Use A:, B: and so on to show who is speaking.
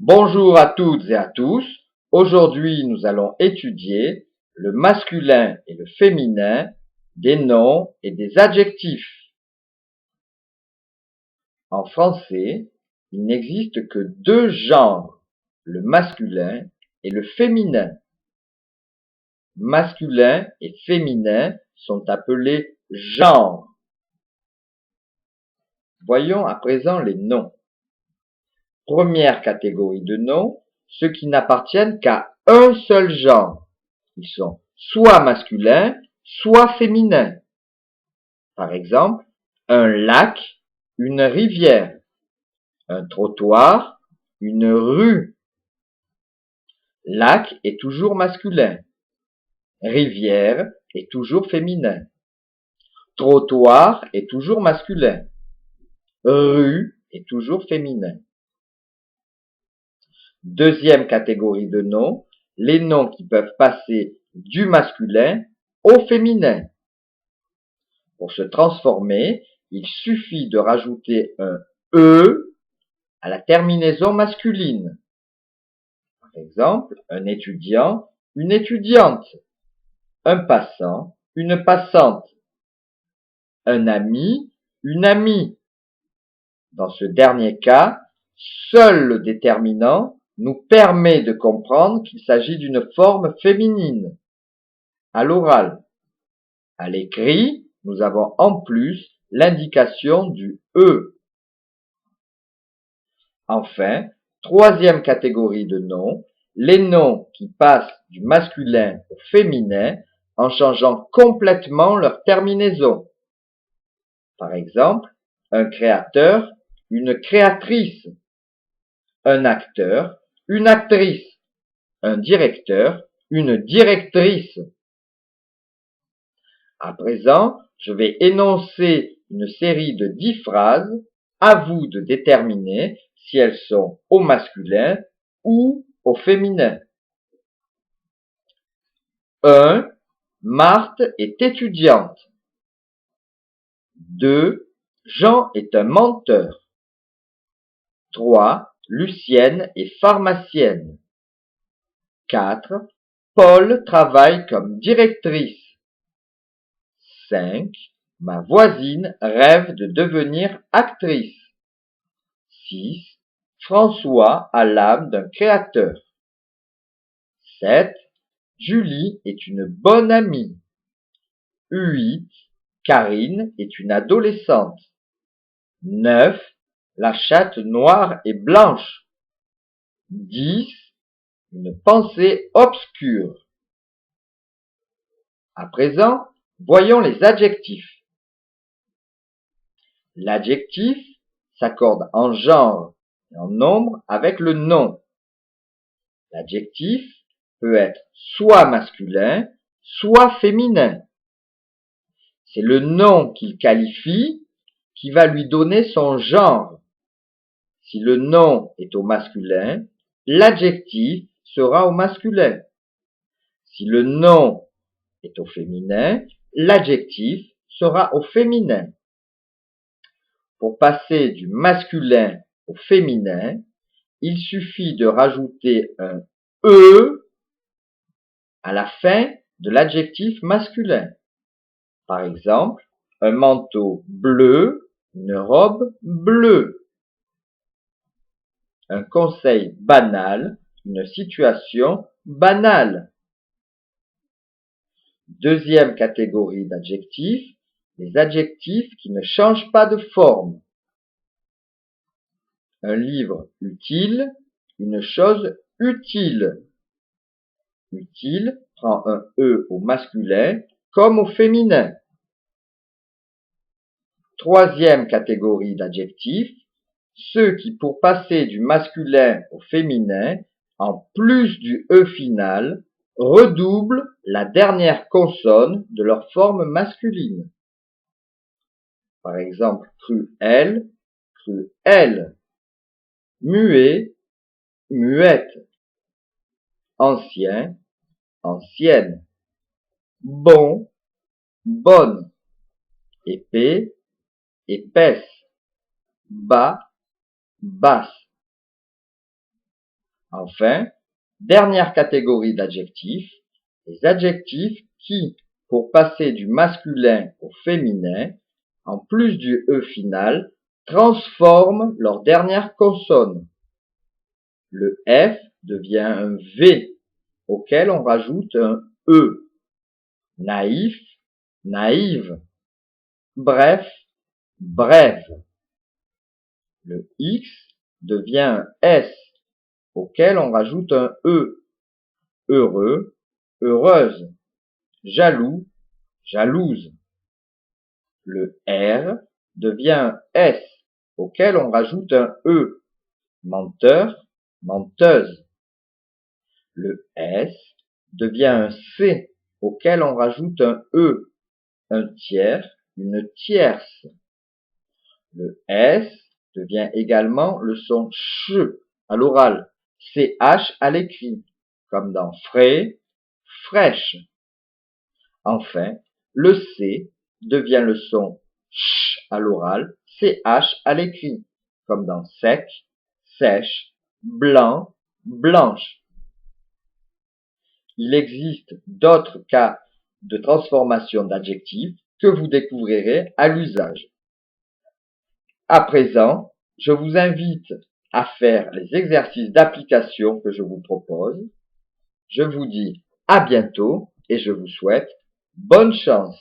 A: Bonjour à toutes et à tous. Aujourd'hui, nous allons étudier le masculin et le féminin des noms et des adjectifs. En français, il n'existe que deux genres, le masculin et le féminin. Masculin et féminin sont appelés genres. Voyons à présent les noms. Première catégorie de noms, ceux qui n'appartiennent qu'à un seul genre. Ils sont soit masculins, soit féminins. Par exemple, un lac, une rivière, un trottoir, une rue. Lac est toujours masculin. Rivière est toujours féminin. Trottoir est toujours masculin. Rue est toujours féminin. Deuxième catégorie de noms, les noms qui peuvent passer du masculin au féminin. Pour se transformer, il suffit de rajouter un E à la terminaison masculine. Par exemple, un étudiant, une étudiante, un passant, une passante, un ami, une amie. Dans ce dernier cas, seul le déterminant nous permet de comprendre qu'il s'agit d'une forme féminine. À l'oral. À l'écrit, nous avons en plus l'indication du E. Enfin, troisième catégorie de noms, les noms qui passent du masculin au féminin en changeant complètement leur terminaison. Par exemple, un créateur, une créatrice, un acteur, une actrice, un directeur, une directrice. À présent, je vais énoncer une série de 10 phrases. À vous de déterminer si elles sont au masculin ou au féminin. 1. Marthe est étudiante. 2. Jean est un menteur. 3. Lucienne est pharmacienne. 4. Paul travaille comme directrice. 5. Ma voisine rêve de devenir actrice. 6. François a l'âme d'un créateur. 7. Julie est une bonne amie. 8. Karine est une adolescente. 9. La chatte noire et blanche. 10. Une pensée obscure. À présent, voyons les adjectifs. L'adjectif s'accorde en genre et en nombre avec le nom. L'adjectif peut être soit masculin, soit féminin. C'est le nom qu'il qualifie qui va lui donner son genre. Si le nom est au masculin, l'adjectif sera au masculin. Si le nom est au féminin, l'adjectif sera au féminin. Pour passer du masculin au féminin, il suffit de rajouter un E à la fin de l'adjectif masculin. Par exemple, un manteau bleu, une robe bleue. Un conseil banal, une situation banale. Deuxième catégorie d'adjectifs, les adjectifs qui ne changent pas de forme. Un livre utile, une chose utile. Utile prend un E au masculin comme au féminin. Troisième catégorie d'adjectifs, ceux qui, pour passer du masculin au féminin, en plus du E final, redoublent la dernière consonne de leur forme masculine. Par exemple, cruel, cruelle. Muet, muette. Ancien, ancienne. Bon, bonne. Épais, épaisse. Bas, basse. Enfin, dernière catégorie d'adjectifs, les adjectifs qui, pour passer du masculin au féminin, en plus du E final, transforment leur dernière consonne. Le F devient un V auquel on rajoute un E. Naïf, naïve. Bref, brève. Le X devient un S auquel on rajoute un E. Heureux, heureuse. Jaloux, jalouse. Le R devient un S auquel on rajoute un E. Menteur, menteuse. Le S devient un C auquel on rajoute un E. Un tiers, une tierce. Le S devient également le son ch à l'oral, ch à l'écrit, comme dans frais, fraîche. Enfin, le C devient le son ch à l'oral, ch à l'écrit, comme dans sec, sèche, blanc, blanche. Il existe d'autres cas de transformation d'adjectifs que vous découvrirez à l'usage. À présent, je vous invite à faire les exercices d'application que je vous propose. Je vous dis à bientôt et je vous souhaite bonne chance.